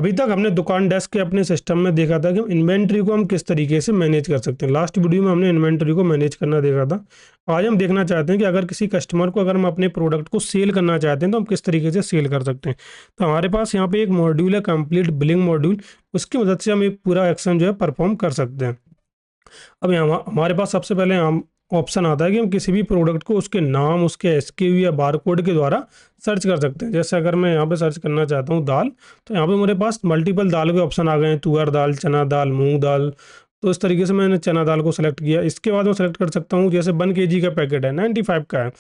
अभी तक हमने दुकान डेस्क के अपने सिस्टम में देखा था कि इन्वेंट्री को हम किस तरीके से मैनेज कर सकते हैं। लास्ट वीडियो में हमने इन्वेंट्री को मैनेज करना देखा था। आज हम देखना चाहते हैं कि अगर किसी कस्टमर को अगर हम अपने प्रोडक्ट को सेल करना चाहते हैं तो हम किस तरीके से सेल कर सकते हैं। तो हमारे पास यहाँ पे एक मॉड्यूल है, कंप्लीट बिलिंग मॉड्यूल। उसकी मदद से हम एक पूरा एक्शन जो है परफॉर्म कर सकते हैं। अब यहाँ हमारे पास सबसे पहले हम ऑप्शन आता है कि हम किसी भी प्रोडक्ट को उसके नाम, उसके एसक्यू या बारकोड के द्वारा सर्च कर सकते हैं। जैसे अगर मैं यहाँ पे सर्च करना चाहता हूँ दाल, तो यहाँ पे मेरे पास मल्टीपल दाल के ऑप्शन आ गए हैं, तुअर दाल, चना दाल, मूंग दाल। तो इस तरीके से मैंने चना दाल को सेलेक्ट किया। इसके बाद मैं सेलेक्ट कर सकता हूँ, जैसे 1 kg का पैकेट है, 95 का है।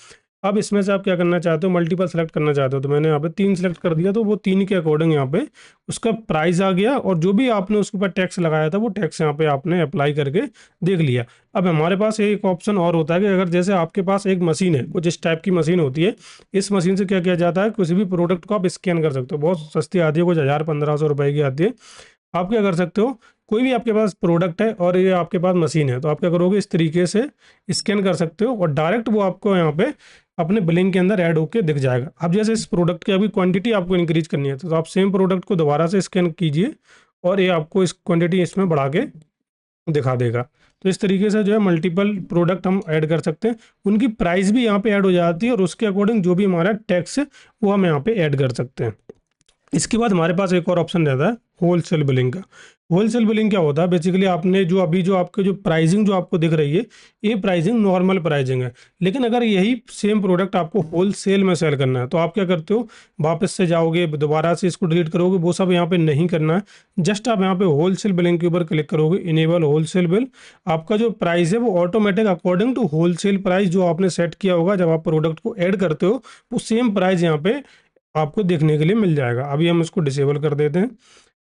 अब इसमें से आप क्या करना चाहते हो, मल्टीपल सेलेक्ट करना चाहते हो, तो मैंने यहाँ पे 3 सेलेक्ट कर दिया। तो वो 3 के अकॉर्डिंग यहाँ पे उसका प्राइस आ गया, और जो भी आपने उसके ऊपर टैक्स लगाया था वो टैक्स यहाँ पे आपने अप्लाई करके देख लिया। अब हमारे पास एक ऑप्शन और होता है कि अगर जैसे आपके पास एक मशीन है, कुछ इस टाइप की मशीन होती है, इस मशीन से क्या किया जाता है, किसी भी प्रोडक्ट को आप स्कैन कर सकते हो। बहुत सस्ती आती है, कुछ 1000-1500 रुपए की आती है। आप क्या कर सकते हो, कोई भी आपके पास प्रोडक्ट है और ये आपके पास मशीन है, तो आप क्या करोगे, इस तरीके से स्कैन कर सकते हो और डायरेक्ट वो आपको यहाँ पे अपने बिलिंग के अंदर ऐड होके दिख जाएगा। अब जैसे इस प्रोडक्ट की अभी क्वांटिटी आपको इंक्रीज करनी है, तो आप सेम प्रोडक्ट को दोबारा से स्कैन कीजिए और ये आपको इस क्वांटिटी इसमें बढ़ा के दिखा देगा। तो इस तरीके से जो है मल्टीपल प्रोडक्ट हम ऐड कर सकते हैं। उनकी प्राइस भी यहाँ पे ऐड हो जाती है और उसके अकॉर्डिंग जो भी हमारा टैक्स है वो हम यहाँ पे ऐड कर सकते हैं। इसके बाद हमारे पास एक और ऑप्शन रहता है होलसेल बिलिंग का। होलसेल बिलिंग क्या होता है, बेसिकली आपने जो अभी जो आपके जो प्राइसिंग जो आपको दिख रही है, ये प्राइसिंग नॉर्मल प्राइसिंग है। लेकिन अगर यही सेम प्रोडक्ट आपको होलसेल में सेल करना है, तो आप क्या करते हो, वापस से जाओगे, दोबारा से इसको डिलीट करोगे, वो सब यहाँ पे नहीं करना है। जस्ट आप यहाँ पे होलसेल बिलिंग के ऊपर क्लिक करोगे, इनेबल होलसेल बिल। आपका जो प्राइस है वो automatic according to wholesale price जो आपने सेट किया होगा जब आप प्रोडक्ट को ऐड करते हो, वो सेम प्राइस यहाँ पे आपको देखने के लिए मिल जाएगा। अभी हम इसको डिसेबल कर देते हैं।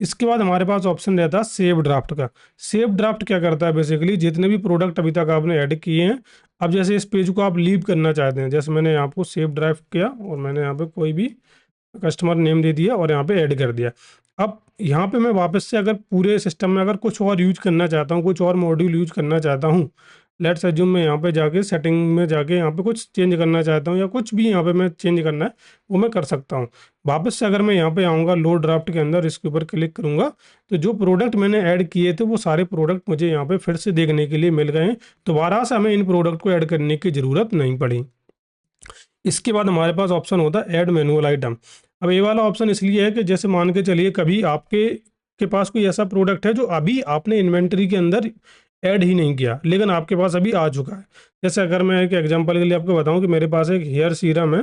इसके बाद हमारे पास ऑप्शन रहता है सेव ड्राफ्ट का। सेव ड्राफ्ट क्या करता है, बेसिकली जितने भी प्रोडक्ट अभी तक आपने ऐड किए हैं, अब जैसे इस पेज को आप लीव करना चाहते हैं, जैसे मैंने यहाँ को सेव ड्राफ्ट किया और मैंने यहाँ पे कोई भी कस्टमर नेम दे दिया और यहाँ पे ऐड कर दिया। अब यहाँ पे मैं वापस से अगर पूरे सिस्टम में अगर कुछ और यूज करना चाहता हूँ, कुछ और मॉड्यूल यूज करना चाहता हूँ, लेट्स अज्यूम मैं यहाँ पे जाके सेटिंग में जाके यहाँ पे कुछ चेंज करना चाहता हूँ या कुछ भी यहाँ पे मैं चेंज करना है वो मैं कर सकता हूँ। वापस से अगर मैं यहाँ पे आऊँगा लोड ड्राफ्ट के अंदर, इसके ऊपर क्लिक करूँगा, तो जो प्रोडक्ट मैंने ऐड किए थे वो सारे प्रोडक्ट मुझे यहाँ पे फिर से देखने के लिए मिल गए हैं। दोबारा से हमें इन प्रोडक्ट को ऐड करने की ज़रूरत नहीं पड़ी। इसके बाद हमारे पास ऑप्शन होता है ऐड मैनुअल आइटम। अब ये वाला ऑप्शन इसलिए है कि जैसे मान के चलिए कभी आपके के पास कोई ऐसा प्रोडक्ट है जो अभी आपने इन्वेंटरी के अंदर ऐड ही नहीं किया, लेकिन आपके पास अभी आ चुका है। जैसे अगर मैं एक एग्जांपल के लिए आपको बताऊं कि मेरे पास एक हेयर सीरम है,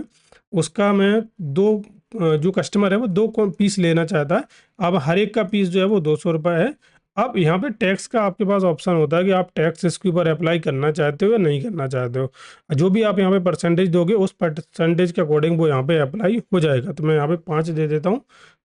उसका मैं जो कस्टमर है वो 2 पीस लेना चाहता है। अब हर एक का पीस जो है वो 200 रुपये है। अब यहाँ पे टैक्स का आपके पास ऑप्शन होता है कि आप टैक्स इसके ऊपर अप्लाई करना चाहते हो या नहीं करना चाहते हो। जो भी आप यहाँ पे परसेंटेज दोगे उस परसेंटेज के अकॉर्डिंग वो यहाँ पे अप्लाई हो जाएगा। तो मैं यहाँ पे 5 दे देता हूँ,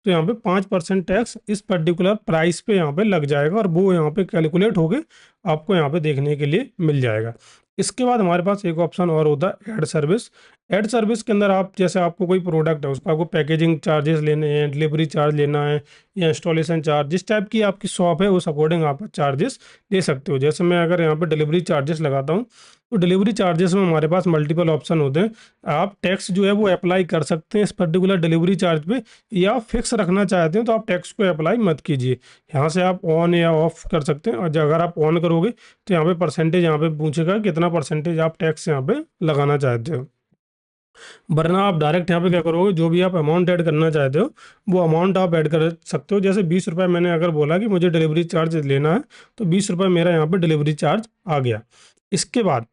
तो यहाँ पे 5% टैक्स इस पर्टिकुलर प्राइस पे यहाँ पे लग जाएगा और वो यहाँ पे कैलकुलेट होके आपको यहाँ पे देखने के लिए मिल जाएगा। इसके बाद हमारे पास एक ऑप्शन और होता है ऐड सर्विस। ऐड सर्विस के अंदर आप जैसे आपको कोई प्रोडक्ट है उसका आपको पैकेजिंग चार्जेस लेने हैं, डिलीवरी चार्ज लेना है या इंस्टॉलेशन चार्ज, जिस टाइप की आपकी शॉप है उस अकॉर्डिंग आप चार्जेस ले सकते हो। जैसे मैं अगर यहाँ पे डिलीवरी चार्जेस लगाता हूँ, तो डिलीवरी चार्जेस में हमारे पास मल्टीपल ऑप्शन होते हैं। आप टैक्स जो है वो अप्लाई कर सकते हैं इस पर्टिकुलर डिलीवरी चार्ज पे, या फिक्स रखना चाहते हैं तो आप टैक्स को अप्लाई मत कीजिए। यहाँ से आप ऑन या ऑफ कर सकते हैं, और अगर आप ऑन करोगे तो यहाँ पे परसेंटेज यहाँ पे पूछेगा कितना परसेंटेज आप टैक्स यहाँ पे लगाना चाहते हो। वरना आप डायरेक्ट यहाँ पे क्या करोगे, जो भी आप अमाउंट ऐड करना चाहते हो वो अमाउंट आप ऐड कर सकते हो। जैसे 20 रुपये मैंने अगर बोला कि मुझे डिलीवरी चार्ज लेना है, तो 20 रुपये मेरा यहाँ पे डिलीवरी चार्ज आ गया। इसके बाद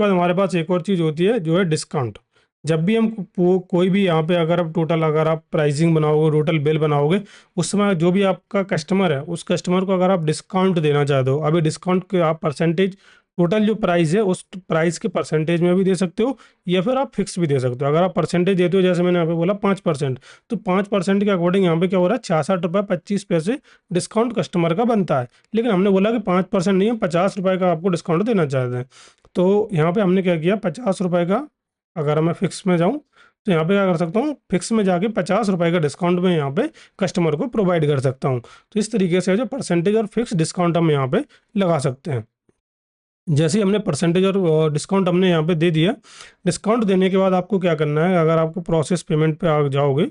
हमारे पास एक और चीज़ होती है जो है डिस्काउंट। जब भी हम कोई भी यहाँ पे अगर आप प्राइसिंग बनाओगे, टोटल बिल बनाओगे, उस समय जो भी आपका कस्टमर है उस कस्टमर को अगर आप डिस्काउंट देना चाहते हो, अभी डिस्काउंट के आप परसेंटेज, टोटल जो प्राइस है उस प्राइस के परसेंटेज में भी दे सकते हो या फिर आप फिक्स भी दे सकते हो। अगर आप परसेंटेज देते हो, जैसे मैंने यहाँ पे बोला 5%, तो 5% के अकॉर्डिंग यहाँ पे क्या हो रहा है, 66 रुपये 25 पैसे डिस्काउंट कस्टमर का बनता है। लेकिन हमने बोला कि 5% नहीं है, 50 रुपये का आपको डिस्काउंट देना चाहते हैं। तो यहाँ पे हमने क्या किया, 50 रुपये का, अगर मैं फिक्स में जाऊँ तो यहाँ पे क्या कर सकता हूँ, फिक्स में जाके 50 रुपये का डिस्काउंट में यहाँ पे कस्टमर को प्रोवाइड कर सकता हूँ। तो इस तरीके से जो परसेंटेज और फिक्स डिस्काउंट हम यहाँ पे लगा सकते हैं। जैसे ही हमने परसेंटेज और डिस्काउंट हमने यहाँ पे दे दिया, डिस्काउंट देने के बाद आपको क्या करना है, अगर आपको प्रोसेस पेमेंट पे आ जाओगे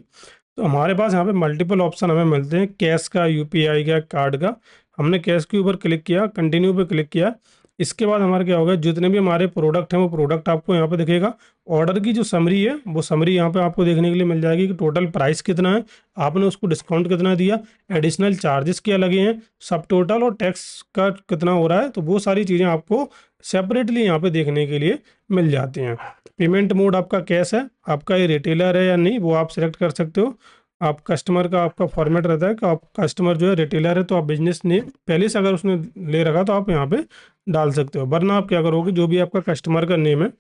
तो हमारे पास यहाँ पे मल्टीपल ऑप्शन हमें मिलते हैं, कैश का, यूपीआई का, कार्ड का। हमने कैश के ऊपर क्लिक किया, कंटिन्यू पे क्लिक किया। इसके बाद हमारा क्या होगा, जितने भी हमारे प्रोडक्ट हैं वो प्रोडक्ट आपको यहाँ पे दिखेगा। ऑर्डर की जो समरी है वो समरी यहाँ पे आपको देखने के लिए मिल जाएगी कि टोटल प्राइस कितना है, आपने उसको डिस्काउंट कितना दिया, एडिशनल चार्जेस क्या लगे हैं, सब टोटल और टैक्स का कितना हो रहा है। तो वो सारी चीज़ें आपको सेपरेटली यहाँ पे देखने के लिए मिल जाती हैं। पेमेंट मोड आपका कैश है, आपका ये रिटेलर है या नहीं वो आप सिलेक्ट कर सकते हो। आप कस्टमर का आपका फॉर्मेट रहता है कि आप कस्टमर जो है रिटेलर है तो आप बिजनेस नेम पहले से अगर उसने ले रखा तो आप यहाँ पे डाल सकते हो, वरना आप क्या करोगे, जो भी आपका कस्टमर का नेम है,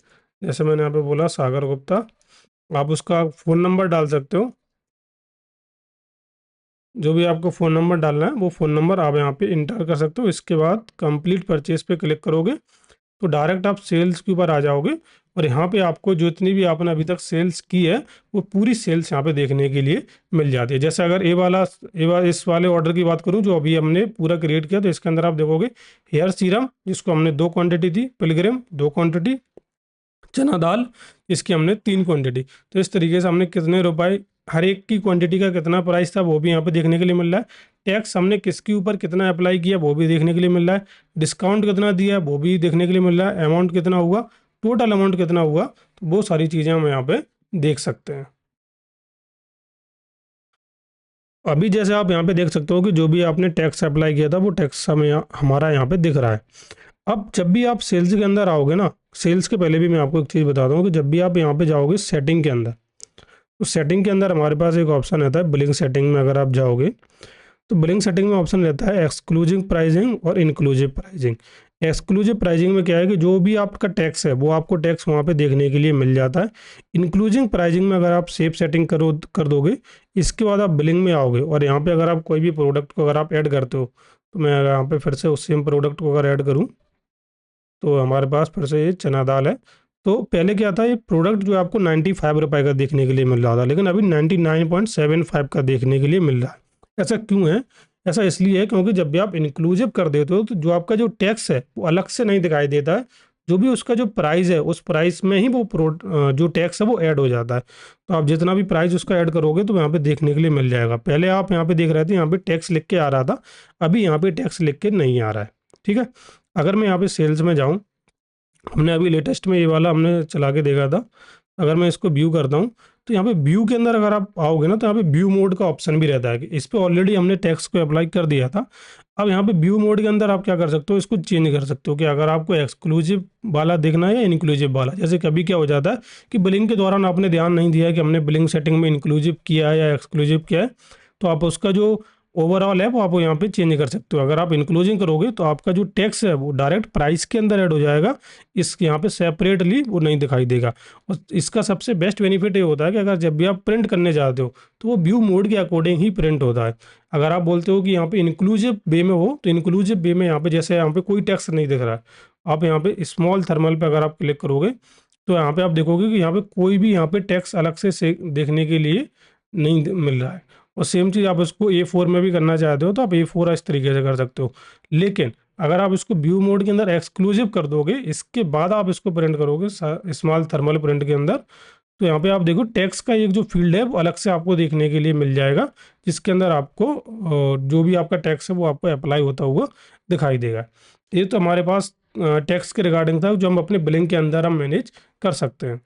जैसे मैंने यहाँ पे बोला सागर गुप्ता, आप उसका फ़ोन नंबर डाल सकते हो। जो भी आपको फ़ोन नंबर डालना है वो फ़ोन नंबर आप यहाँ पे इंटर कर सकते हो। इसके बाद कंप्लीट परचेज पे क्लिक करोगे तो डायरेक्ट आप सेल्स के ऊपर आ जाओगे, और यहाँ पे आपको जितनी भी आपने अभी तक सेल्स की है वो पूरी सेल्स यहाँ पे देखने के लिए मिल जाती है। जैसे अगर इस वाले ऑर्डर की बात करूँ जो अभी हमने पूरा क्रिएट किया, तो इसके अंदर आप देखोगे हेयर सीरम जिसको हमने 2 क्वांटिटी थी, पिलग्रिम 2 क्वांटिटी, चना दाल इसकी हमने 3 क्वांटिटी। तो इस तरीके से हमने कितने रुपए हर एक की क्वांटिटी का कितना प्राइस था वो भी यहाँ पे देखने के लिए मिल रहा है। टैक्स हमने किसके ऊपर कितना अप्लाई किया वो भी देखने के लिए मिल रहा है। डिस्काउंट कितना दिया वो भी देखने के लिए मिल रहा है। अमाउंट कितना हुआ, टोटल अमाउंट कितना हुआ, तो वो सारी चीज़ें हम यहाँ पे देख सकते हैं। अभी जैसे आप यहाँ पे देख सकते हो कि जो भी आपने टैक्स अप्लाई किया था वो टैक्स हमें हमारा यहाँ पे दिख रहा है। अब जब भी आप सेल्स के अंदर आओगे ना, सेल्स के पहले भी मैं आपको एक चीज़ बता दूँ कि जब भी आप यहाँ पे जाओगे सेटिंग के अंदर, तो सेटिंग के अंदर हमारे पास एक ऑप्शन रहता है बिलिंग सेटिंग में। अगर आप जाओगे तो बिलिंग सेटिंग में ऑप्शन रहता है एक्सक्लूसिव प्राइसिंग और इंक्लूसिव प्राइसिंग। एक्सक्लूसिव प्राइसिंग में क्या है कि जो भी आपका टैक्स है वो आपको टैक्स वहाँ पे देखने के लिए मिल जाता है। इंक्लूसिव प्राइसिंग में अगर आप सेफ सेटिंग कर दोगे, इसके बाद आप बिलिंग में आओगे और यहाँ पे अगर आप कोई भी प्रोडक्ट को अगर आप ऐड करते हो, तो मैं यहाँ पे फिर से उस सेम प्रोडक्ट को अगर ऐड करूँ तो हमारे पास फिर से ये चना दाल है। तो पहले क्या था, ये प्रोडक्ट जो आपको 95 रुपये का देखने के लिए मिल रहा था, लेकिन अभी 99.75 का देखने के लिए मिल रहा है। ऐसा क्यों है? ऐसा इसलिए है क्योंकि जब भी आप इंक्लूसिव कर देते हो तो जो आपका जो टैक्स है वो अलग से नहीं दिखाई देता है, जो भी उसका जो प्राइस है उस प्राइस में ही वो जो टैक्स है वो ऐड हो जाता है। तो आप जितना भी प्राइस उसका ऐड करोगे तो यहाँ पे देखने के लिए मिल जाएगा। पहले आप यहाँ पे देख रहे थे यहाँ पे टैक्स लिख के आ रहा था, अभी यहाँ पे टैक्स लिख के नहीं आ रहा है। ठीक है, अगर मैं यहाँ पे सेल्स में जाऊँ, हमने अभी लेटेस्ट में ये वाला हमने चला के देखा था। अगर मैं इसको व्यू करता हूँ तो यहाँ पे व्यू के अंदर अगर आप आओगे ना तो यहाँ पे व्यू मोड का ऑप्शन भी रहता है कि इस पे ऑलरेडी हमने टैक्स को अप्लाई कर दिया था। अब यहाँ पे व्यू मोड के अंदर आप क्या कर सकते हो, इसको चेंज कर सकते हो कि अगर आपको एक्सक्लूसिव वाला देखना है या इंक्लूसिव वाला। जैसे कभी क्या हो जाता है कि बिलिंग के दौरान आपने ध्यान नहीं दिया है कि हमने बिलिंग सेटिंग में इंक्लूसिव किया है या एक्सक्लूसिव किया है, तो आप उसका जो ओवरऑल है वो आप यहाँ पे चेंज कर सकते हो। अगर आप इंक्लूजिंग करोगे तो आपका जो टैक्स है वो डायरेक्ट प्राइस के अंदर ऐड हो जाएगा, इस यहाँ पे सेपरेटली वो नहीं दिखाई देगा। और इसका सबसे बेस्ट बेनिफिट ये होता है कि अगर जब भी आप प्रिंट करने जाते हो तो वो व्यू मोड के अकॉर्डिंग ही प्रिंट होता है। अगर आप बोलते हो कि यहाँ पे इंक्लूसिव वे में हो तो इंक्लूसिव वे में यहाँ पे जैसे यहाँ पे कोई टैक्स नहीं दिख रहा है, आप यहाँ पे स्मॉल थर्मल पे अगर आप क्लिक करोगे तो यहाँ पे आप देखोगे कि यहाँ पे कोई भी यहाँ पे टैक्स अलग से देखने के लिए नहीं मिल रहा है। और सेम चीज़ आप इसको A4 में भी करना चाहते हो तो आप A4 इस तरीके से कर सकते हो। लेकिन अगर आप इसको व्यू मोड के अंदर एक्सक्लूसिव कर दोगे, इसके बाद आप इसको प्रिंट करोगे स्मॉल थर्मल प्रिंट के अंदर, तो यहाँ पे आप देखो टैक्स का एक जो फील्ड है वो अलग से आपको देखने के लिए मिल जाएगा, जिसके अंदर आपको जो भी आपका टैक्स है वो आपको अप्लाई होता हुआ दिखाई देगा। ये तो हमारे पास टैक्स के रिगार्डिंग था जो हम अपने बिलिंग के अंदर हम मैनेज कर सकते हैं।